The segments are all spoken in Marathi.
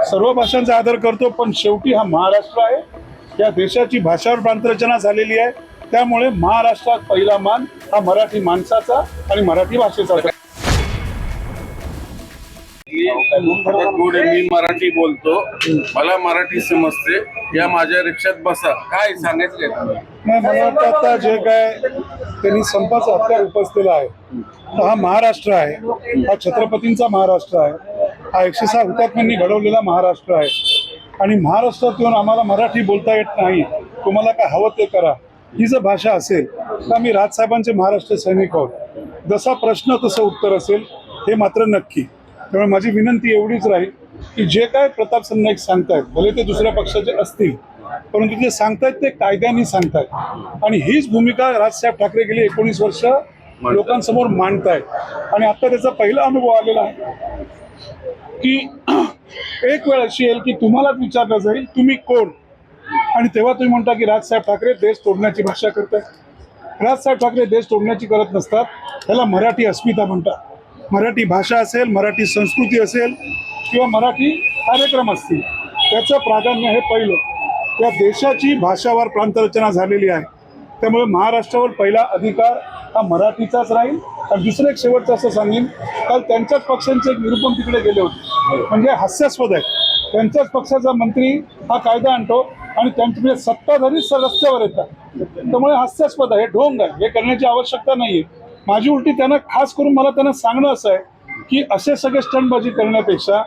सर्व भाषांचा आदर करतो, पण शेवटी हा महाराष्ट्र आहे. या देशाची भाषावर प्रांतरचना झालेली आहे. त्यामुळे महाराष्ट्रात पहिला मान हा मराठी माणसाचा आणि मराठी भाषेचा. मी मराठी बोलतो, मला मराठी समजते. या माझ्या रिक्षात बसा, काय सांगायचं? नाही, मला वाटतं आता जे काय त्यांनी संपाचा हत्यार उपसलेला आहे, तर हा महाराष्ट्र आहे. हा छत्रपतींचा महाराष्ट्र आहे. हा 106 हुतात्म्यांनी घडवलेला महाराष्ट्र आहे. आणि महाराष्ट्रात येऊन आम्हाला मराठी बोलता येत नाही, तुम्हाला काय हवं ते करा, ही जर भाषा असेल तर आम्ही राजसाहेबांचे महाराष्ट्र सैनिक आहोत. जसा प्रश्न तसं उत्तर असेल, हे मात्र नक्की. त्यामुळे माझी विनंती एवढीच राहील की जे काय प्रताप सरनाईक सांगतायत, भले ते दुसऱ्या पक्षाचे असतील, परंतु जे सांगतायत ते कायद्याने सांगतायत. आणि हीच भूमिका राजसाहेब ठाकरे गेली 19 वर्ष लोकांसमोर मांडतायत. आणि आता त्याचा पहिला अनुभव आलेला आहे की एक वेळ अशी येईल की तुम्हालाच विचारलं जाईल तुम्ही कोण, आणि तेव्हा तुम्ही म्हणता की राजसाहेब ठाकरे देश तोडण्याची भाषा करतायत. राजसाहेब ठाकरे देश तोडण्याची करत नसतात, त्याला मराठी अस्मिता म्हणतात. मराठी भाषा असेल, मराठी संस्कृती असेल किंवा मराठी कार्यक्रम असतील, त्याचं प्राधान्य हे पहिलं. त्या देशाची भाषावर प्रांतरचना झालेली आहे. त्यामुळे महाराष्ट्रावर पहिला अधिकार हा मराठीचाच राहील. आणि दुसरं एक शेवटचं असं सांगेन, काल त्यांच्याच पक्षांचे एक निरूपण तिकडे गेले होते, म्हणजे हास्यास्पद आहे. त्यांच्याच पक्षाचा मंत्री हा कायदा आणतो आणि त्यांच्याकडे सत्ताधारी रस्त्यावर येतात. त्यामुळे हास्यास्पद आहे, ढोंग आहे, हे करण्याची आवश्यकता नाही आहे. माझी उलटी त्यांना खास करून मला त्यांना सांगणं असं आहे की असे सगळे स्टंटबाजी करण्यापेक्षा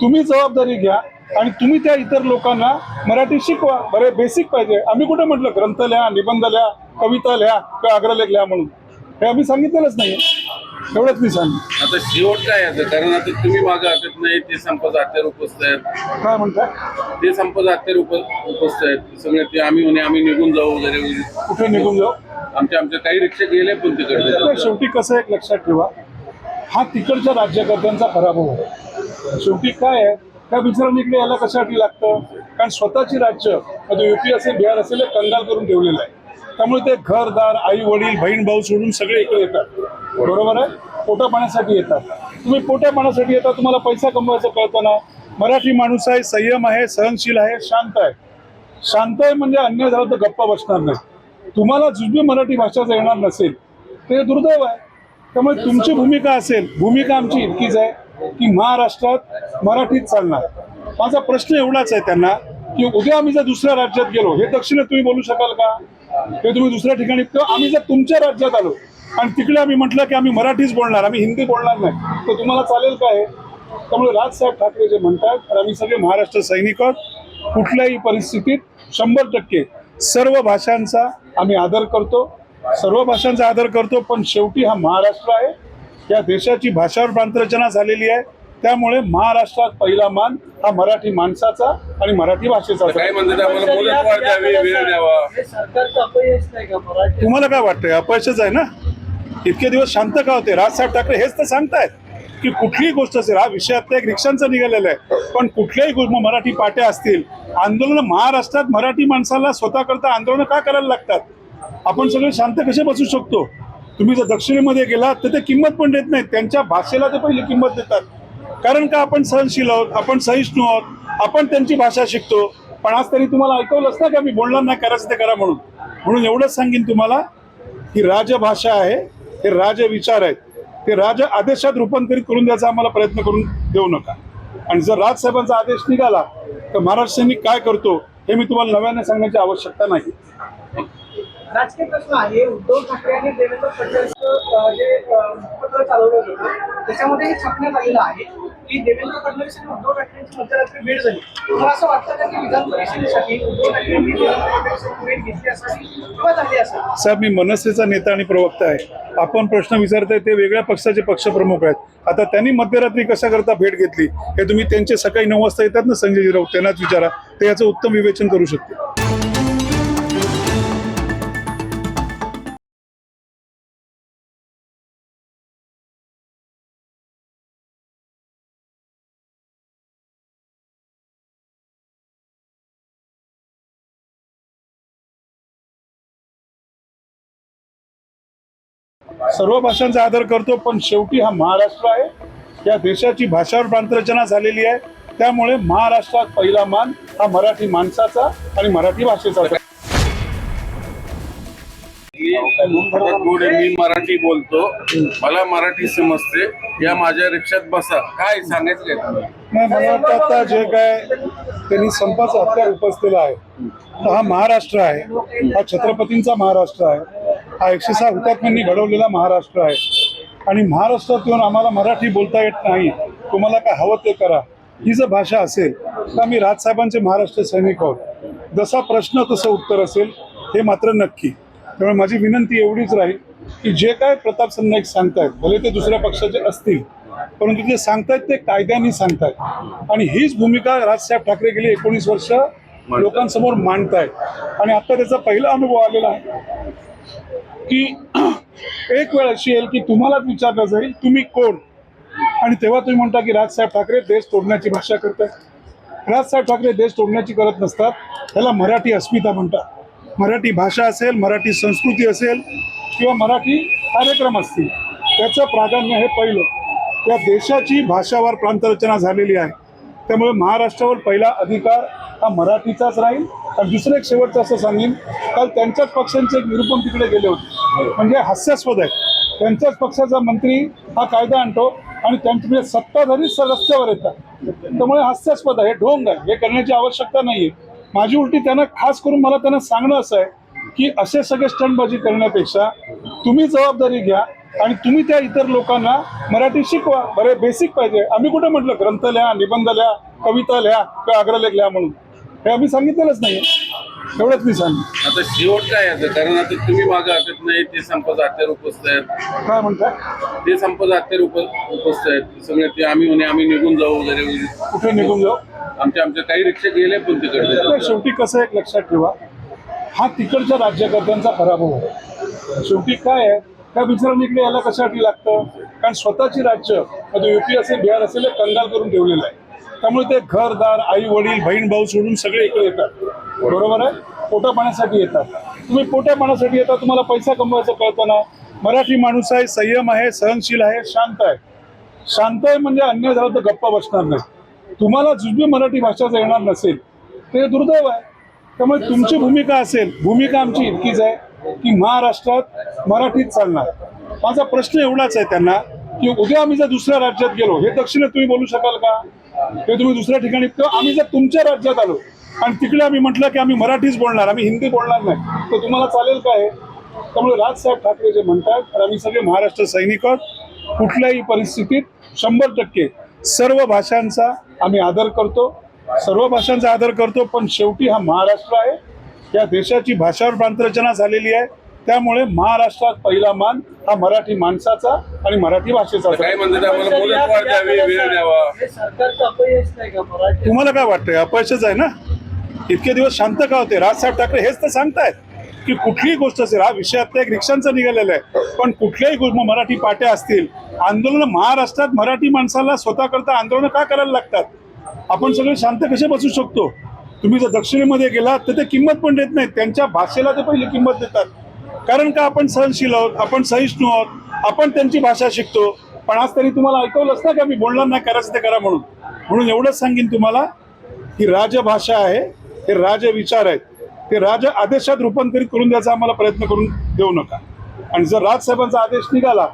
तुम्ही जबाबदारी घ्या आणि तुम्ही त्या इतर लोकांना मराठी शिकवा. बरे बेसिक पाहिजे. आम्ही कुठे म्हटलं ग्रंथ लिहा, निबंध लिहा, कविता लिहा किंवा अग्रलेख लिहा म्हणून, हे आम्ही सांगितलेलंच नाही. एवढंच मी सांगितलं. आता शेवट काय आहे? कारण आता तुम्ही मागे हटत नाही, ते संपाचा हत्यार उपसत आहेत. काय म्हणताय? ते संपाचा हत्यार उपसत आहेत सगळे. ते आम्ही निघून जाऊ वगैरे. कुठे निघून जाऊ? आमच्या काही रिक्षा गेले पण तिकडे. शेवटी कसं एक लक्षात ठेवा, हा तिकडच्या राज्यकर्त्यांचा पराभव आहे. शेवटी काय आहे, त्या बिचारांनी इकडे यायला कशासाठी लागतं? कारण स्वतःची राज्य, युपी असेल, बिहार असेल, हे कंगाल करून ठेवलेलं आहे. त्यामुळे ते घरदार, आई वडील, बहीण भाऊ सोडून सगळे इकडे येतात. बरोबर आहे? पोटा पाण्यासाठी येतात. तुम्ही पोटा पाण्यासाठी येतात, तुम्हाला पैसा कमवायचं कळतं ना. मराठी माणूस आहे, संयम आहे, सहनशील आहे, शांत आहे. शांत आहे म्हणजे अन्याय झाला तर गप्पा बसणार नाही. तुम्हाला जुजबी मराठी भाषा येणार नसेल ते दुर्दैव आहे. त्यामुळे तुमची भूमिका असेल, भूमिका आमची इतकीच आहे की महाराष्ट्रात मराठीत चालणार. माझा प्रश्न एवढाच आहे त्यांना की उद्या आम्ही जर दुसऱ्या राज्यात गेलो, हे दक्षिणेत तुम्ही बोलू शकाल का? हे तुम्ही दुसऱ्या ठिकाणी, किंवा आम्ही जर तुमच्या राज्यात आलो आणि तिकडे आम्ही म्हटलं की आम्ही मराठीच बोलणार, आम्ही हिंदी बोलणार नाही, तर तुम्हाला चालेल काय? त्यामुळे राजसाहेब ठाकरे जे म्हणतात, आम्ही सगळे महाराष्ट्र सैनिक आहोत. कुठल्याही परिस्थितीत 100% सर्व भाषांचा आम्ही आदर करतो, सर्व भाषांचा आदर करतो, पण शेवटी हा महाराष्ट्र आहे. या देशाची भाषावर प्रांतरचना झालेली आहे. त्यामुळे महाराष्ट्रात पहिला मान हा मराठी माणसाचा आणि मराठी भाषेचा. काय म्हणतात, आम्हाला मुदतवाढ द्यावी, वेळ द्यावा. तुम्हाला काय वाटतंय? अपयशच आहे ना. इतके दिवस शांत का होते? राजसाहेब ठाकरे हेच तर सांगतायत की कुठलीही गोष्ट असेल, हा विषय आता एक रिक्षांचा निघालेला आहे, पण कुठल्याही गोष्ट, मराठी पाट्या असतील, आंदोलन, महाराष्ट्रात मराठी माणसाला स्वतः करता आंदोलन का करायला लागतात? आपण सगळे शांत कसे बसू शकतो? तुम्ही जर दक्षिणेमध्ये गेलात तर ते किंमत पण देत नाहीत. त्यांच्या भाषेला ते पहिली किंमत देतात. कारण का? आपण सहनशील आहोत, आपण सहिष्णू आहोत, आपण त्यांची भाषा शिकतो. पण आज त्यांनी तुम्हाला ऐकवलंच ना की आम्ही बोलणार नाही, करायचं ते करा म्हणून. म्हणून एवढंच सांगेन तुम्हाला ही राजभाषा आहे, हे राजविचार आहेत, ते राज आदेशात रूपांतरित करून द्यायचा आम्हाला प्रयत्न करून देऊ नका. आणि जर राजसाहेबांचा आदेश निघाला तर महाराष्ट्र सैनिक काय करतो हे मी तुम्हाला नव्याने सांगण्याची आवश्यकता नाही. राजकीय प्रश्न आहे. उद्धव ठाकरे आणि देवेंद्र फडणवीसचं जे पत्र चालवलं होतं त्याच्यामध्ये हे छापण्यात आलेलं आहे की देवेंद्र फडणवीस आणि उद्धव ठाकरेंची मध्यरात्री भेट झाली. मला असं वाटतं का की विधान परिषदेसाठी उद्धव ठाकरेंनी देवेंद्र फडणवीसांची भेट घेतली असावी किंवा झाली असेल? साहेब, मी मनसेचा नेता आणि प्रवक्ता आहे. आपण प्रश्न विचारताय ते वेगळ्या पक्षाचे पक्षप्रमुख आहेत. आता त्यांनी मध्यरात्री कशा करता भेट घेतली हे तुम्ही त्यांचे सकाळी 9 वाजता येतात ना संजय राऊत, त्यांनाच विचारा, ते याचं उत्तम विवेचन करू शकते. सर्व भाषांचा आदर करतो, पण शेवटी हा महाराष्ट्र आहे. या देशाची भाषावर प्रांतरचना झालेली आहे. त्यामुळे महाराष्ट्रात पहिला मान हा मराठी माणसाचा आणि मराठी भाषेचा. मी मराठी बोलतो, मला मराठी समजते, या माझ्या रिक्षात बसा. काय सांगायचं नाही, मला वाटतं आता जे काय त्यांनी संपाचं हत्यार उपसलेलं आहे, तर हा महाराष्ट्र आहे, हा छत्रपतींचा महाराष्ट्र आहे, हा 106 हुतात्म्यांनी घडवलेला महाराष्ट्र आहे. आणि महाराष्ट्रात येऊन आम्हाला मराठी बोलता येत नाही, तुम्हाला काय हवं ते करा, ही जर भाषा असेल तर आम्ही राजसाहेबांचे महाराष्ट्र सैनिक आहोत. जसा प्रश्न तसं उत्तर असेल, हे मात्र नक्की. त्यामुळे माझी विनंती एवढीच राहील की जे काय प्रताप सरनाईक सांगतायत, भले ते दुसऱ्या पक्षाचे असतील, परंतु ते सांगतायत ते कायद्याने सांगतायत. आणि हीच भूमिका राजसाहेब ठाकरे गेली 19 वर्ष लोकांसमोर मांडतायत. आणि आता त्याचा पहिला अनुभव आलेला आहे की एक वेळ अशी येईल की तुम्हालाच विचारलं जाईल तुम्ही कोण, आणि तेव्हा तुम्ही म्हणता की राजसाहेब ठाकरे देश तोडण्याची भाषा करतात. राजसाहेब ठाकरे देश तोडण्याची करत नसतात, त्याला मराठी अस्मिता म्हणतात. मराठी भाषा असेल, मराठी संस्कृती असेल किंवा मराठी कार्यक्रम असतील, त्याचं प्राधान्य हे पहिलं. त्या देशाची भाषावार प्रांतरचना झालेली आहे, त्यामुळे महाराष्ट्रावर पहिला अधिकार हा मराठीचाच राहील. आणि दुसरं एक शेवटचं असं सांगेन, काल त्यांच्याच पक्षांचे एक निरूपण तिकडे गेले होते, म्हणजे हास्यास्पद आहे. त्यांच्याच पक्षाचा मंत्री हा कायदा आणतो आणि त्यांच्याकडे सत्ताधारी रस्त्यावर येतात, त्यामुळे हास्यास्पद आहे, ढोंग आहे, हे करण्याची आवश्यकता नाहीये. माझी उलटी त्यांना खास करून मला त्यांना सांगणं असं आहे की असे सगळे स्टंटबाजी करण्यापेक्षा तुम्ही जबाबदारी घ्या आणि तुम्ही त्या इतर लोकांना मराठी शिकवा. बरे बेसिक पाहिजे. आम्ही कुठे म्हटलं ग्रंथ लिहा, निबंध लिहा, कविता लिहा किंवा अग्रलेख लिहा म्हणून, हे आम्ही सांगितलेलंच नाही. एवढंच मी सांगितलं. आता शेवट काय आहे, कारण आता तुम्ही मागं हटत नाही, ते संपाचं हत्यार उपसत आहेत. काय म्हणताय? ते संपाचं हत्यार उपसत आहेत सगळे. ते आम्ही म्हणे आम्ही निघून जाऊ वगैरे. कुठे निघून जाऊ? आमच्या काही रिक्षा गेले पण तिकडे. शेवटी कसं एक लक्षात ठेवा, हा तिकडच्या राज्यकर्त्यांचा पराभव आहे. शेवटी काय आहे, त्या बिचारांनी इकडे यायला कशासाठी लागतं, कारण स्वतःची राज्य, आता युपी असेल, बिहार असेल, हे कंगाल करून ठेवलेलं आहे. त्यामुळे ते घरदार, आई वडील, बहीण भाऊ सोडून सगळे इकडे येतात. बरोबर आहे, पोटा पाण्यासाठी येतात. तुम्ही पोटा पाण्यासाठी येतात, तुम्हाला पैसा कमवायचं कळतं ना. मराठी माणूस आहे, संयम आहे, सहनशील आहे, शांत आहे. शांत आहे म्हणजे अन्याय झाला तर गप्पा बसणार नाही. तुम्हाला जुजबी मराठी भाषा जर येणार नसेल ते दुर्दैव आहे. त्यामुळे तुमची भूमिका असेल, भूमिका आमची इतकीच आहे की महाराष्ट्रात मराठीत चालणार. माझा प्रश्न एवढाच आहे त्यांना की उद्या आम्ही जर दुसऱ्या राज्यात गेलो, हे दक्षिणेत तुम्ही बोलू शकाल का? हे तुम्ही दुसऱ्या ठिकाणी, किंवा आम्ही जर तुमच्या राज्यात आलो आणि तिकडे आम्ही म्हटलं की आम्ही मराठीच बोलणार, आम्ही हिंदी बोलणार नाही, तर तुम्हाला चालेल काय? त्यामुळे राजसाहेब ठाकरे जे म्हणतात, तर आम्ही सगळे महाराष्ट्र सैनिक आहोत. कुठल्याही परिस्थितीत 100% सर्व भाषांचा आम्ही आदर करतो, सर्व भाषांचा आदर करतो. पण शेवटी हा महाराष्ट्र आहे, या देशाची भाषावर प्रांतरचना झालेली आहे, त्यामुळे महाराष्ट्रात पहिला मान हा मराठी माणसाचा आणि मराठी भाषेचा. काय म्हणतात, आम्हाला मुदतवाढ द्यावी, वेळ द्यावा. सरकारचं अपयश नाही का मराठी? तुम्हाला काय वाटतंय? अपयशच आहे ना. इतके दिवस शांत का होते? राजसाहेब ठाकरे हेच तर सांगतायत की कुठलीही गोष्ट असेल, हा विषय आता एक रिक्षांचा निघालेला आहे, पण कुठल्याही गोष्ट, मराठी पाट्या असतील, आंदोलन, महाराष्ट्रात मराठी माणसाला स्वतः करता आंदोलन का करायला लागतात? आपण सगळे शांत कसे बसू शकतो? तुम्ही जर दक्षिणेमध्ये गेलात तर ते किंमत पण देत नाहीत, त्यांच्या भाषेला ते पहिली किंमत देतात. कारण का आपण सहनशील आहोत, आपण सहिष्णू आहोत, आपण त्यांची भाषा शिकतो. पण आज त्यांनी तुम्हाला ऐकवलंच ना की आम्ही बोलणार नाही, करायचं ते करा म्हणून. म्हणून एवढंच सांगेन तुम्हाला की राजभाषा आहे, हे राजविचार आहेत, ते राज आदेशात रूपांतरित करून द्यायचा आम्हाला प्रयत्न करून देऊ नका. आणि जर राजसाहेबांचा आदेश निघाला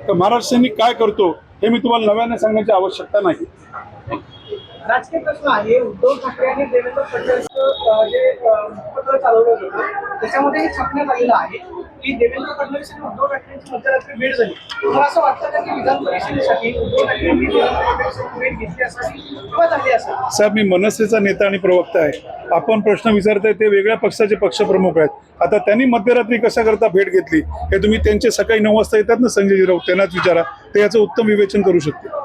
तर महाराष्ट्र सैनिक काय करतो हे मी तुम्हाला नव्याने सांगण्याची आवश्यकता नाही. राजकीय प्रश्न आहे. उद्धव ठाकरे आणि देवेंद्र फडणवीसचं जे पत्र चालवलं होतं त्याच्यामध्ये हे छापण्यात आलेलं आहे की देवेंद्र फडणवीस आणि उद्धव ठाकरेंची मध्यरात्री भेट झाली. मला असं वाटतं का की विधान परिषदेसाठी उद्धव ठाकरेंनी देवेंद्र फडणवीस भेट घेतली असावी किंवा झाली असावी? साहेब, मी मनसेचा नेता आणि प्रवक्ता आहे. आपण प्रश्न विचारताय ते वेगळ्या पक्षाचे पक्षप्रमुख आहेत. आता त्यांनी मध्यरात्री कशा करता भेट घेतली हे तुम्ही त्यांचे सकाळी 9 वाजता येतात ना संजय राऊत, त्यांनाच विचारा, ते याचं उत्तम विवेचन करू शकते.